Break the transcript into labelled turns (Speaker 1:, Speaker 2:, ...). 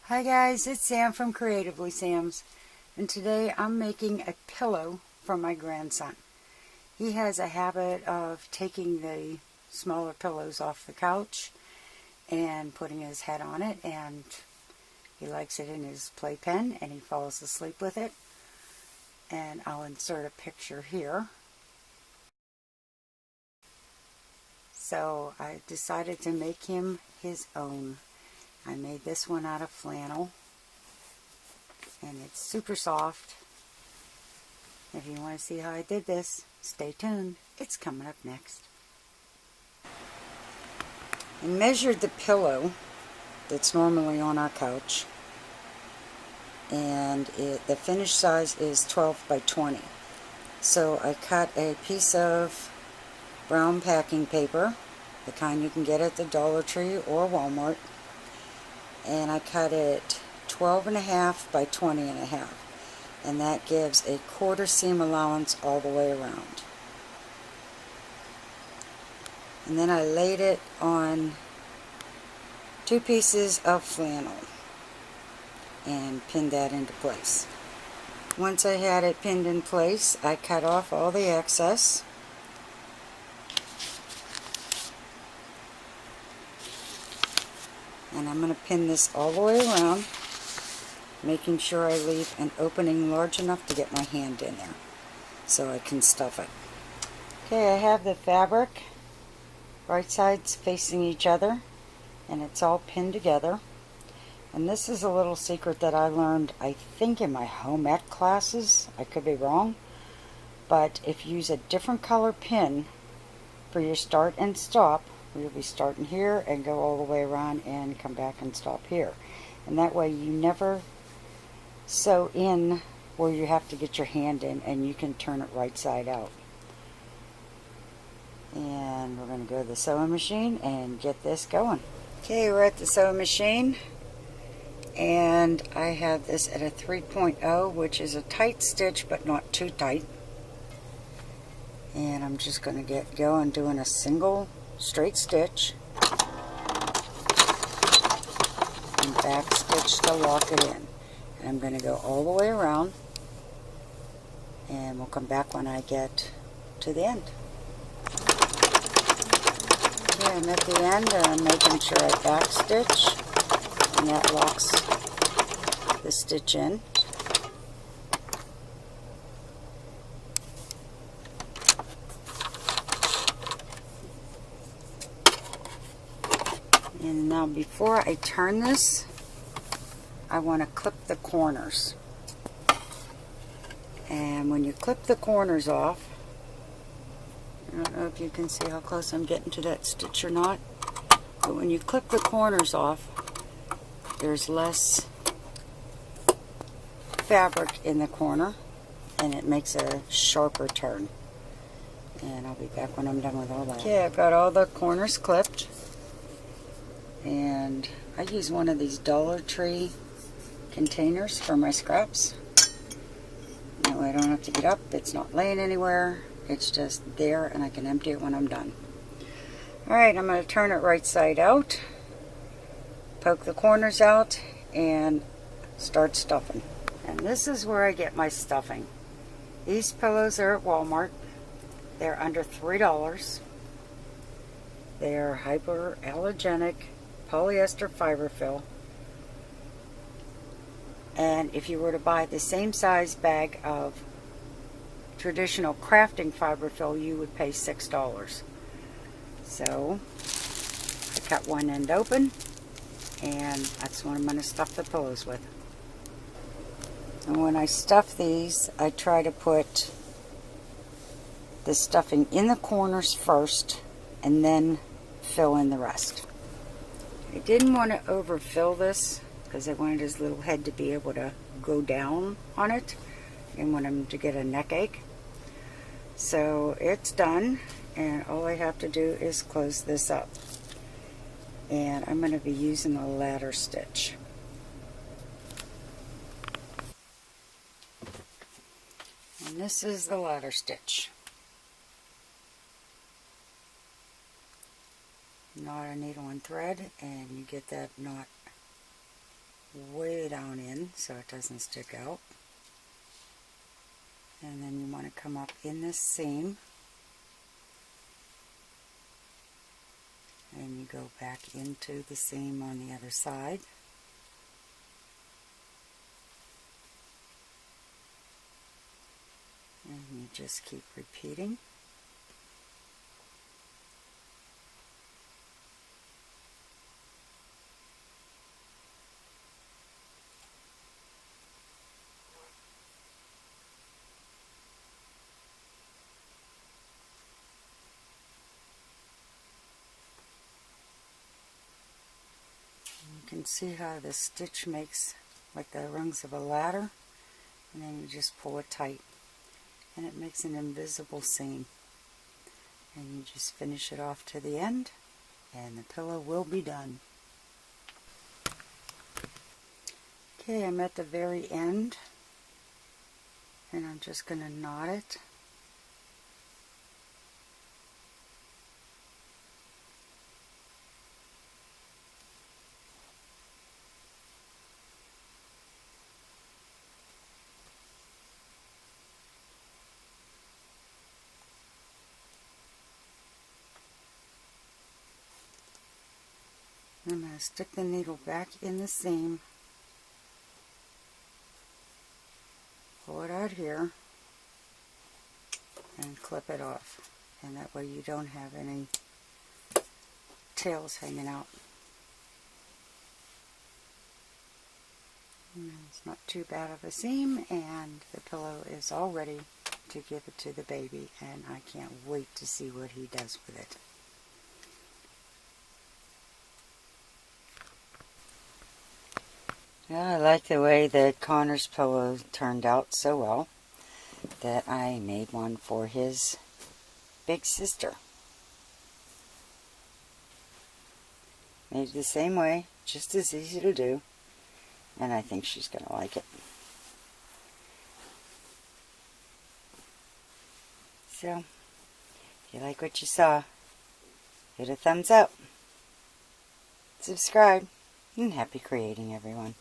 Speaker 1: Hi guys, it's Sam from Creatively Sam's, and today I'm making a pillow for my grandson. He has a habit of taking the smaller pillows off the couch and putting his head on it, and he likes it in his playpen and he falls asleep with it. And I'll insert a picture here. So I decided to make him his own. I made this one out of flannel, and it's super soft. If you want to see how I did this, stay tuned. It's coming up next. I measured the pillow that's normally on our couch, and the finished size is 12 by 20. So I cut a piece of brown packing paper, the kind you can get at the Dollar Tree or Walmart, and I cut it 12.5 by 20.5, and that gives a quarter seam allowance all the way around. And then I laid it on 2 pieces of flannel and pinned that into place. Once I had it pinned in place, I cut off all the excess. And I'm going to pin this all the way around, making sure I leave an opening large enough to get my hand in there so I can stuff it. Okay, I have the fabric right sides facing each other, and it's all pinned together. And this is a little secret that I learned, I think, in my home ec classes. I could be wrong, but if you use a different color pin for your start and stop, you'll be starting here and go all the way around and come back and stop here. And that way you never sew in where you have to get your hand in, and you can turn it right side out. And we're going to go to the sewing machine and get this going. Okay, we're at the sewing machine, and I have this at a 3.0, which is a tight stitch but not too tight. And I'm just going to get going doing a single straight stitch and back stitch to lock it in. And I'm going to go all the way around, and we'll come back when I get to the end. Okay, I'm at the end, and I'm making sure I back stitch, and that locks the stitch in. And now before I turn this, I want to clip the corners. And when you clip the corners off, I don't know if you can see how close I'm getting to that stitch or not, but when you clip the corners off, there's less fabric in the corner, and it makes a sharper turn. And I'll be back when I'm done with all that. Okay, I've got all the corners clipped. And I use one of these Dollar Tree containers for my scraps. That way I don't have to get up, it's not laying anywhere, it's just there, and I can empty it when I'm done. Alright, I'm going to turn it right side out, poke the corners out, and start stuffing. And this is where I get my stuffing. These pillows are at Walmart. They're under $3. They're hypoallergenic polyester fiber fill, and if you were to buy the same size bag of traditional crafting fiber fill, you would pay $6. So I cut one end open, and that's what I'm going to stuff the pillows with. And when I stuff these, I try to put the stuffing in the corners first and then fill in the rest. I didn't want to overfill this because I wanted his little head to be able to go down on it. I didn't want him to get a neck ache. So it's done, and all I have to do is close this up. And I'm going to be using a ladder stitch. And this is the ladder stitch. Knot a needle and thread, and you get that knot way down in so it doesn't stick out. And then you want to come up in this seam and you go back into the seam on the other side. And you just keep repeating. You can see how the stitch makes like the rungs of a ladder, and then you just pull it tight and it makes an invisible seam, and you just finish it off to the end and the pillow will be done. Okay, I'm at the very end and I'm just going to knot it. I'm going to stick the needle back in the seam, pull it out here, and clip it off. And that way you don't have any tails hanging out. And it's not too bad of a seam, and the pillow is all ready to give it to the baby, and I can't wait to see what he does with it. Yeah, I like the way the Connor's pillow turned out so well that I made one for his big sister. Made it the same way, just as easy to do, and I think she's going to like it. So, if you like what you saw, hit a thumbs up, subscribe, and happy creating, everyone.